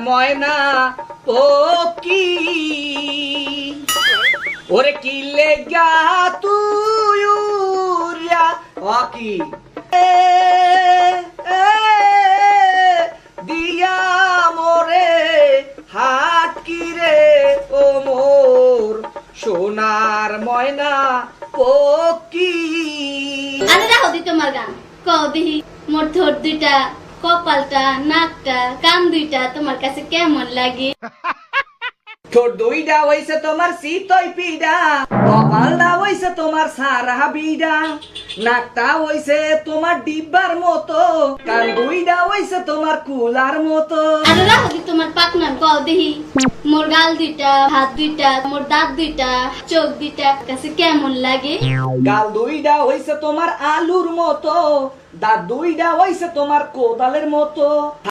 ময়না পকি ওরে কি লেগা তুই উড়িয়া অকি দিয়া মোরে হাত কিরে ও মোর সোনার ময়না পকি। আরে রাখো দি তোমার গান কও দিহি মোর ঠোঁট দুইটা কপালটা নাকটা কান দুইটা তোমার কাছে কেমন লাগে? ঠোঁট দুইটা হইছে তোমার শীতই পিডা, কপালটা হইছে তোমার সারা বিডা, নাকটা হইছে তোমার ডিব্বার মতো, কান দুইটা হইছে তোমার কুলার মতো। আরে রাখো দি তোমার পাকনাম কও দিহি মোর গাল দুইটা হাত দুইটা মোর দাঁত দুইটা চোখ দুইটা কাছে কেমন লাগে? গাল দুইটা হইছে তোমার আলুর মতো, দাঁত দুইটা হইছে তোমার কোদালের মতো।